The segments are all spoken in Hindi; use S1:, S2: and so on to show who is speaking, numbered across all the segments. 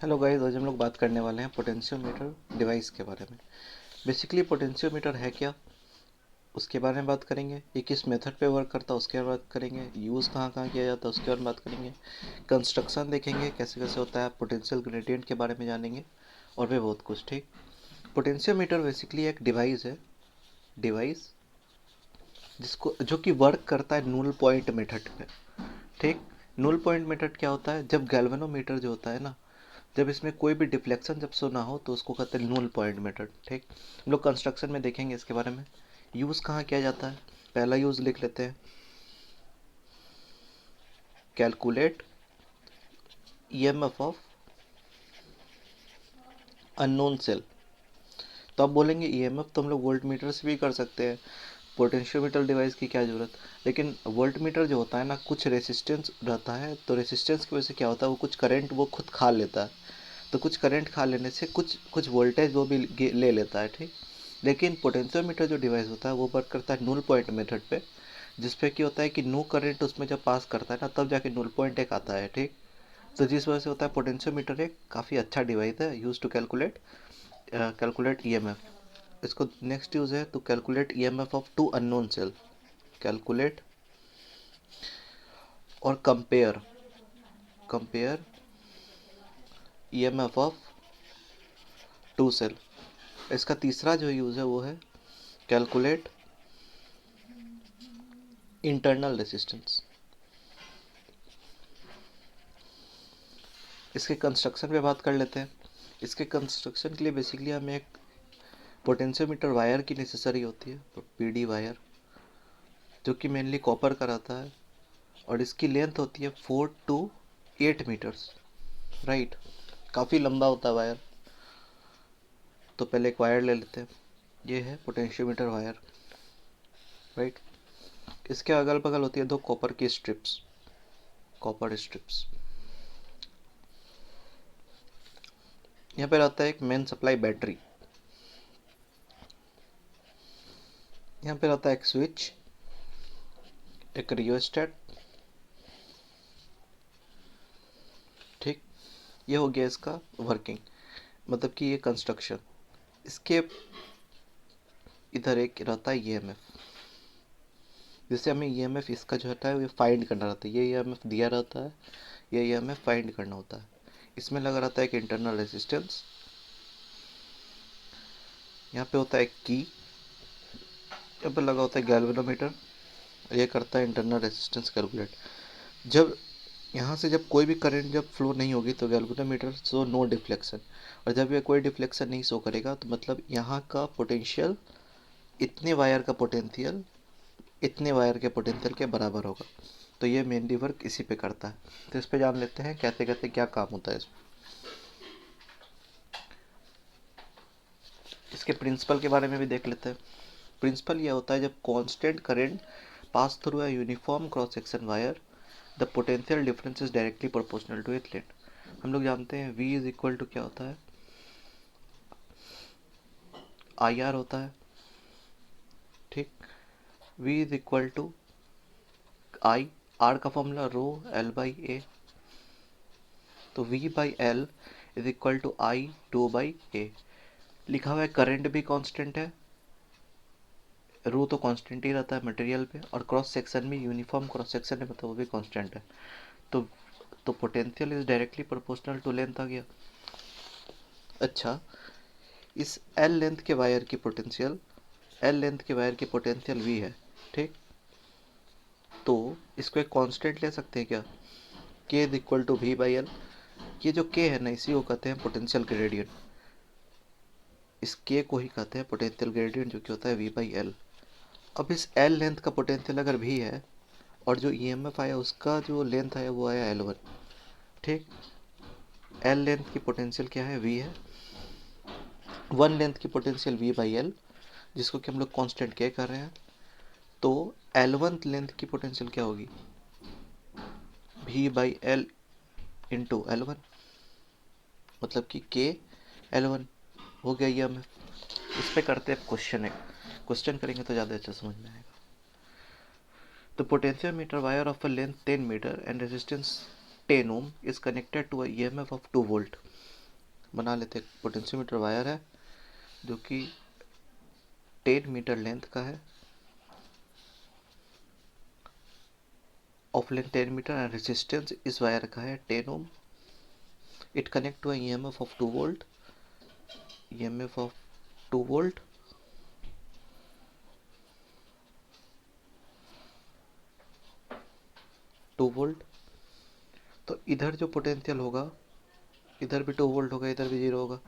S1: हेलो गाइस, आज हम लोग बात करने वाले हैं पोटेंशियोमीटर डिवाइस के बारे में। बेसिकली पोटेंशियोमीटर है क्या, उसके बारे में बात करेंगे। ये किस मेथड पे वर्क करता है उसके बारे में बात करेंगे। यूज़ कहाँ कहाँ किया जाता है उसके बारे में बात करेंगे। कंस्ट्रक्शन देखेंगे कैसे कैसे होता है, पोटेंशियल ग्रेडियंट के बारे में जानेंगे और भी बहुत कुछ। ठीक, पोटेंशियोमीटर बेसिकली एक डिवाइस है, डिवाइस जिसको जो कि वर्क करता है नूल पॉइंट मेथड पे। ठीक, नूल पॉइंट मेथड क्या होता है? जब गैल्वेनोमीटर जो होता है ना, जब इसमें कोई भी डिफ्लेक्शन जब शो ना हो तो उसको कहते हैं नूल पॉइंट मेथड। ठीक, हम लोग कंस्ट्रक्शन में देखेंगे इसके बारे में। यूज़ कहाँ किया जाता है, पहला यूज़ लिख लेते हैं, calculate EMF of unknown cell. तो आप बोलेंगे ईएमएफ तो हम लोग वोल्ट मीटर से भी कर सकते हैं, पोटेंशियोमीटर डिवाइस की क्या ज़रूरत। लेकिन वोल्ट मीटर जो होता है ना, कुछ रेसिस्टेंस रहता है, तो रेसिस्टेंस की वजह से क्या होता है, वो कुछ करंट वो खुद खा लेता है। तो कुछ करंट खा लेने से कुछ कुछ वोल्टेज वो भी ले लेता है। ठीक, लेकिन पोटेंशियोमीटर जो डिवाइस होता है वो वर्क करता है नूल पॉइंट मेथड पे, जिसपे क्या होता है कि नो करंट उसमें जब पास करता है ना, तब जाके नूल पॉइंट एक आता है। ठीक, तो जिस वजह से होता है पोटेंशियोमीटर एक काफ़ी अच्छा डिवाइस है, यूज टू कैलकुलेट ईएमएफ। इसको नेक्स्ट यूज़ है to calculate EMF of two unknown cell. Calculate और compare compare EMF of two cell. इसका तीसरा जो यूज़ है वो है कैलकुलेट इंटरनल रेजिस्टेंस। इसके कंस्ट्रक्शन पे बात कर लेते हैं। इसके कंस्ट्रक्शन के लिए बेसिकली हमें एक पोटेंशियोमीटर वायर की नेसेसरी होती है, पीडी वायर, जो कि मेनली कॉपर का रहता है और इसकी लेंथ होती है 4 to 8 मीटर्स। राइट, काफ़ी लंबा होता है वायर। तो पहले एक वायर ले लेते हैं, ये है पोटेंशियोमीटर वायर। राइट, इसके अगल बगल होती है दो कॉपर की स्ट्रिप्स, कॉपर स्ट्रिप्स। यहाँ पे रहता है एक मेन सप्लाई बैटरी। यहाँ पे रहता है एक स्विच, एक रियोस्टेट। ठीक, ये हो गया इसका वर्किंग, मतलब कि ये कंस्ट्रक्शन। इसके इधर एक रहता है ईएमएफ, जिससे हमें ईएमएफ इसका जो होता है वो फाइंड करना रहता है। ये ईएमएफ दिया रहता है, ये ईएमएफ फाइंड करना होता है। इसमें लगा रहता है एक इंटरनल रेजिस्टेंस, यहाँ पे होता है एक की, यहाँ पे लगा होता है गैल्वेनोमीटर, ये करता है इंटरनल रेजिस्टेंस कैलकुलेट। जब यहाँ से जब कोई भी करंट जब फ्लो नहीं होगी तो गैल्वेनोमीटर शो नो डिफ्लेक्शन, और जब ये कोई डिफ्लेक्शन नहीं शो करेगा तो मतलब यहाँ का पोटेंशियल इतने वायर का पोटेंशियल इतने वायर के पोटेंशियल के बराबर होगा। तो ये मेनली वर्क इसी पे करता है। तो इस पे जान लेते हैं कैसे कैसे क्या काम होता है इसमें। इसके प्रिंसिपल के बारे में भी देख लेते हैं। प्रिंसिपल ये होता है, जब constant current pass through a uniform cross section wire, the potential difference is directly proportional to it length. हम लोग जानते हैं V इज इक्वल टू क्या होता है, आई आर होता है। ठीक, V is equal to I, R का formula rho L by A. तो V by L is equal to I two by A. लिखा हुआ है करंट भी कांस्टेंट है, रो तो कांस्टेंट ही रहता है मटेरियल पे, और क्रॉस सेक्शन भी यूनिफॉर्म क्रॉस सेक्शन है, मतलब वो भी कांस्टेंट है। तो potential is directly proportional to length आ गया। अच्छा, इस एल लेंथ के वायर की पोटेंशियल, एल लेंथ के वायर की पोटेंशियल V है। ठीक, तो इसको एक कांस्टेंट ले सकते हैं क्या, K is equal to V by L. ये जो K है ना, इसी को कहते हैं पोटेंशियल ग्रेडियंट। इस K को ही कहते हैं पोटेंशियल ग्रेडियंट, जो कि होता है V बाई एल। अब इस L लेंथ का पोटेंशियल अगर V है, और जो ईएमएफ आया उसका जो लेंथ आया वो आया L1। ठीक, L लेंथ की पोटेंशियल क्या है, V है। 1 लेंथ की पोटेंशियल V बाई एल, जिसको कि हम लोग कांस्टेंट K कर रहे हैं। तो L1 लेंथ की पोटेंशियल क्या होगी, V by L into L1, मतलब कि K L1 हो गया ईएमएफ। इस पे करते हैं क्वेश्चन, एक क्वेश्चन करेंगे तो ज़्यादा अच्छा समझ में आएगा। The potentiometer wire of a length 10 meter and resistance 10 ohm is connected to a EMF of 2 volt. बना लेते हैं। पोटेंशियोमीटर वायर है जो कि 10 मीटर लेंथ का है, of length 10 metre, and resistance इस वायर का है 10 ohm. It connect to EMF of 2 volt, EMF of 2 volt, तो इधर जो पोटेंशियल होगा, इधर भी 2 वोल्ट होगा, इधर भी 0 होगा।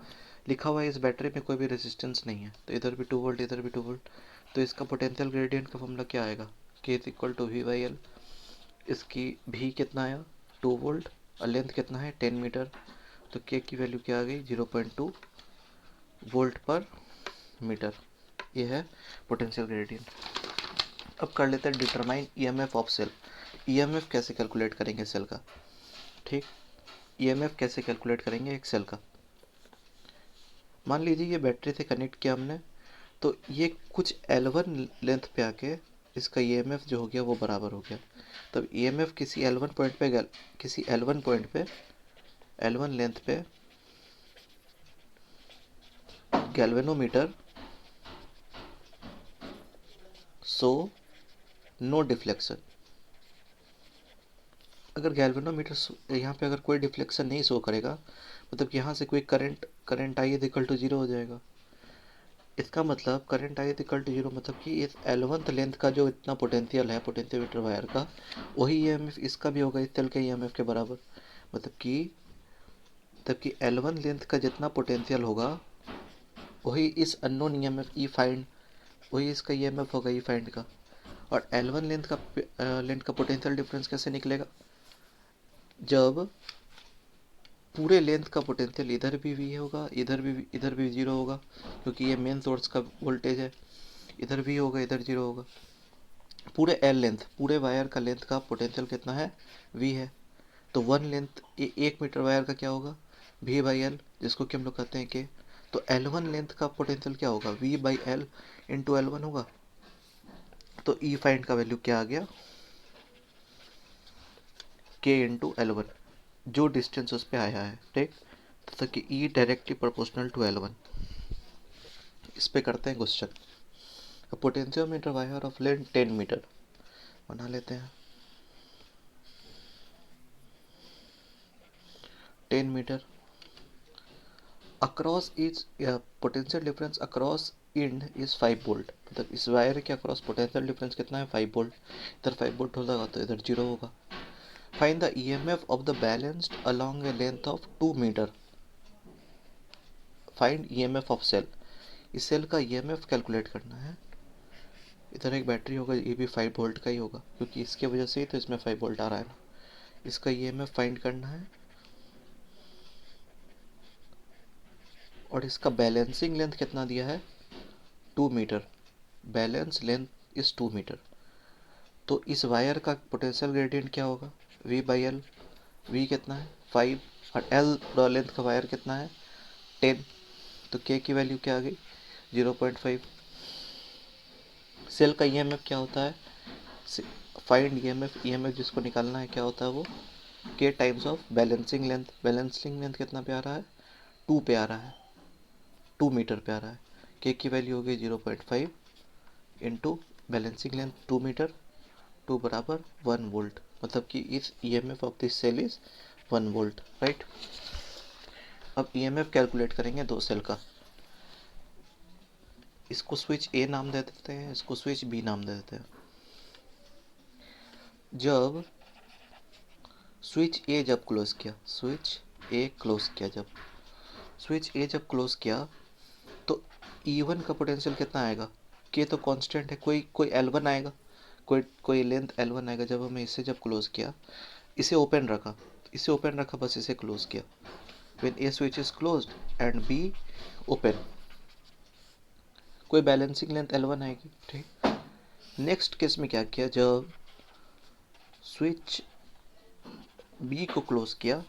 S1: लिखा हुआ है इस बैटरी में कोई भी रेजिस्टेंस नहीं है, तो इधर भी 2 वोल्ट, इधर भी 2 वोल्ट। तो इसका पोटेंशियल ग्रेडियंट का फॉर्मूला क्या आएगा, K is equal to V by L. इसकी भी कितना आया, 2 वोल्ट, और लेंथ कितना है 10 मीटर, तो के की वैल्यू क्या आ गई 0.2 वोल्ट पर मीटर। ये है पोटेंशियल ग्रेडियंट। अब कर लेते हैं determine EMF of cell. EMF कैसे कैलकुलेट करेंगे सेल का, ठीक। ईएमएफ कैसे कैलकुलेट करेंगे एक सेल का। मान लीजिए ये बैटरी से कनेक्ट किया हमने, तो ये कुछ L1 लेंथ पे आके इसका ईएमएफ जो हो गया वो बराबर हो गया। तब ईएमएफ किसी L1 पॉइंट पे L1 लेंथ पे गैल्वेनोमीटर सो नो डिफ्लेक्शन। अगर गैल्वेनोमीटर यहाँ पे अगर कोई डिफ्लेक्शन नहीं शो करेगा, मतलब कि यहाँ से कोई करंट आई इक्वल टू 0 हो जाएगा। इसका मतलब करंट आई इक्वल टू 0 मतलब कि इस L1 लेंथ का जो इतना पोटेंशियल है पोटेंशियोमीटर वायर का, वही ईएमएफ इसका भी होगा इस सेल के ईएमएफ के बराबर। मतलब कि L1 लेंथ का जितना पोटेंशियल होगा वही इस अननोन ईएमएफ ई फाइंड, वही इसका ईएमएफ होगा ई फाइंड का। और L1 लेंथ का पोटेंशियल डिफरेंस कैसे निकलेगा, जब पूरे लेंथ का पोटेंशियल इधर भी वी होगा, इधर भी 0 होगा, क्योंकि ये मेन सोर्स का वोल्टेज है। इधर भी होगा, इधर 0 होगा। पूरे एल लेंथ, पूरे वायर का लेंथ का पोटेंशियल कितना है, वी है। तो वन लेंथ, 1 मीटर वायर का क्या होगा, वी बाई एल, जिसको कि हम लोग कहते हैं के। तो L1 लेंथ का पोटेंशियल क्या होगा, we by L into L1 होगा। तो ई फाइंड का वैल्यू क्या आ गया, के इंटू L1, जो डिस्टेंस उस पर आया है, ठीक। तो कि ई डायरेक्टली प्रोपोर्शनल टू L1। इस पे करते हैं question. Potentiometer wire of length 10 metre बना लेते हैं। 10 metre across is potential difference across end is 5 volt. मतलब इस वायर के अक्रॉस पोटेंशियल डिफरेंस कितना है, 5 वोल्ट। इधर 5 वोल्ट होगा तो इधर 0 होगा। Find the EMF of the balanced along a length of 2 metre. Find EMF of cell. इस सेल का ईएमएफ कैलकुलेट करना है। इधर एक बैटरी होगा, ये भी 5 वोल्ट का ही होगा, क्योंकि इसके वजह से ही तो इसमें 5 वोल्ट आ रहा है ना। इसका ईएमएफ फाइंड करना है, और इसका बैलेंसिंग लेंथ कितना दिया है, 2 metre. Balance length is 2 metre. तो इस वायर का पोटेंशियल ग्रेडियंट क्या होगा, वी बाई एल। वी कितना है 5, और एल लेंथ का वायर कितना है 10। तो के की वैल्यू क्या आ गई 0.5। सेल का ईएमएफ क्या होता है, फाइंड ईएमएफ जिसको निकालना है क्या होता है वो के times of balancing length. Balancing length कितना पे आ रहा है, 2 पे आ रहा है, 2 मीटर पे आ रहा है। के की वैल्यू हो गई 0.5 इंटू बैलेंसिंग लेंथ 2 मीटर, 2 बराबर 1 वोल्ट। मतलब कि इस EMF of this cell is 1 volt, right. अब ईएमएफ कैलकुलेट करेंगे दो सेल का। इसको स्विच ए नाम दे देते हैं, इसको स्विच बी नाम दे देते हैं। जब स्विच ए जब क्लोज किया, स्विच ए जब क्लोज किया तो E1 का पोटेंशियल कितना आएगा, के तो कांस्टेंट है, कोई L1 आएगा, कोई लेंथ L1 आएगा। जब हमें इसे जब क्लोज किया, इसे ओपन रखा, बस इसे क्लोज किया। When A switch is closed end be open, कोई बैलेंसिंग लेंथ L1 आएगी, ठीक। नेक्स्ट केस में क्या किया, जब स्विच बी को क्लोज किया,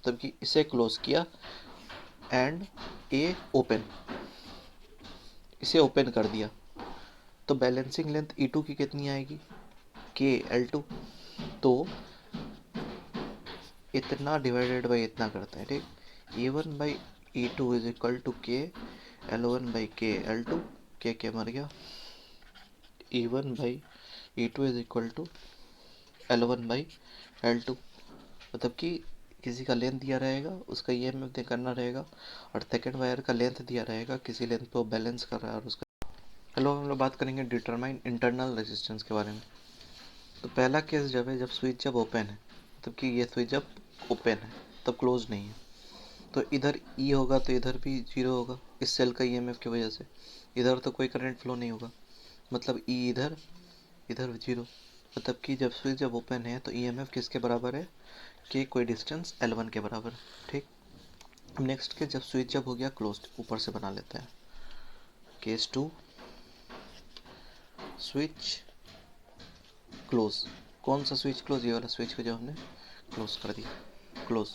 S1: तब कि इसे क्लोज किया एंड ए ओपन, इसे ओपन कर दिया, तो बैलेंसिंग लेंथ E2 की कितनी आएगी, के L2। तो इतना डिवाइडेड बाई इतना करते हैं, ठीक। E1 by E2 is equal to के L1 बाई के L2, के मर गया। E1 by E2 is equal to L1 by L2, मतलब कि किसी का लेंथ दिया रहेगा, उसका EMF करना रहेगा, और सेकेंड वायर का लेंथ दिया रहेगा, किसी लेंथ पे वो बैलेंस कर रहा है और उसका। हेलो, हम लोग बात करेंगे डिटरमाइन इंटरनल रेजिस्टेंस के बारे में। तो पहला केस जब है, जब स्विच जब ओपन है, मतलब कि ये स्विच जब ओपन है तब क्लोज नहीं है, तो इधर ई होगा तो इधर भी जीरो होगा इस सेल का ईएमएफ की वजह से। इधर तो कोई करंट फ्लो नहीं होगा, मतलब ई इधर, इधर जीरो, मतलब कि जब स्विच जब ओपन है तो ईएमएफ किसके बराबर है, के कोई डिस्टेंस L1 के बराबर। ठीक। नेक्स्ट के जब स्विच जब हो गया क्लोज, ऊपर से बना लेते हैं। Case 2, switch close. कौन सा स्विच क्लोज, ये वाला स्विच को जो हमने क्लोज कर दिया, क्लोज।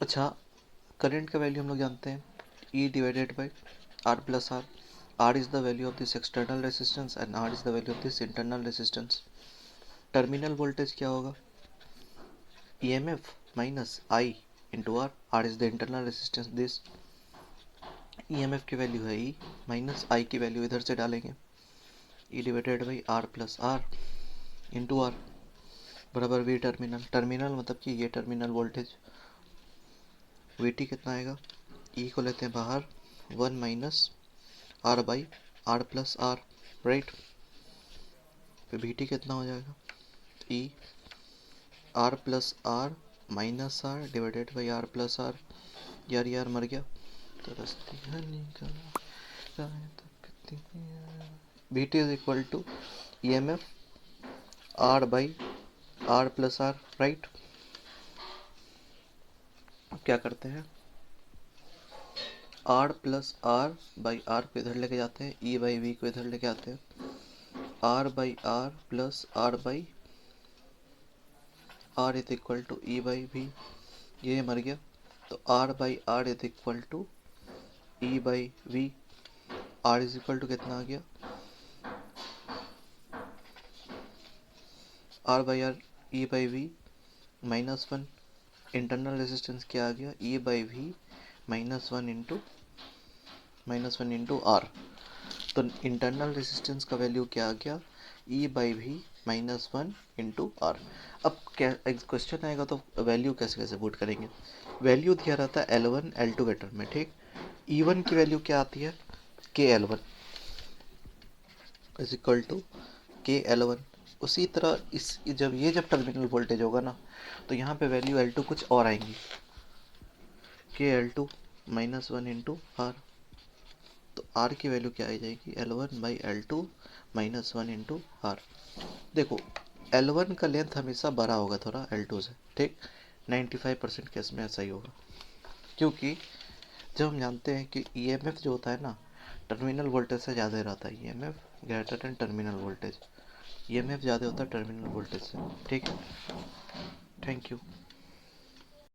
S1: अच्छा, करंट का वैल्यू हम लोग जानते हैं, E divided by R plus R। R is the value of this external resistance and R is the value of this internal resistance. Terminal voltage क्या होगा, EMF minus I into R। R is the internal resistance this. EMF की वैल्यू है E, माइनस I की वैल्यू इधर से डालेंगे, E divided by R plus R into R बराबर V टर्मिनल। टर्मिनल मतलब कि ये टर्मिनल वोल्टेज। VT कितना आएगा, E को लेते हैं बाहर, 1 minus R by R plus R, right. फिर VT कितना हो जाएगा, E R plus R minus R divided by R plus R। यार मर गया तो रस्तियाँ निकल VT is equal to EMF R by R plus R, right. अब क्या करते हैं, R plus R by R को इधर लेके जाते हैं, E बाई V को इधर लेके आते हैं, R by R plus R by R is equal to E by V। ये मर गया तो R by R is equal to E by V। R is equal to कितना आ गया, R by R E by V minus 1। Internal resistance क्या आ गया, E by V minus 1 into R। तो इंटरनल रेजिस्टेंस का वैल्यू क्या आ गया, E by V minus 1 into R। अब क्या क्वेश्चन आएगा तो वैल्यू कैसे कैसे पुट करेंगे। वैल्यू दिया रहता है L1 L2 के टर्म में, ठीक। E1 की वैल्यू क्या आती है, के L1 इज इक्वल टू के L1। उसी तरह इस जब टर्मिनल वोल्टेज होगा ना, तो यहाँ पे वैल्यू L2 कुछ और आएंगी, के L2 माइनस 1 इंटू R। तो R की वैल्यू क्या आ जाएगी, L1 by L2 minus 1 into R। देखो, L1 का लेंथ हमेशा बड़ा होगा थोड़ा L2 से, ठीक। 95% केस में ऐसा ही होगा, क्योंकि जब हम जानते हैं कि EMF जो होता है ना, टर्मिनल वोल्टेज से ज़्यादा रहता है। EMF greater than terminal voltage, EMF ज़्यादा होता है टर्मिनल वोल्टेज से, ठीक है। Thank you.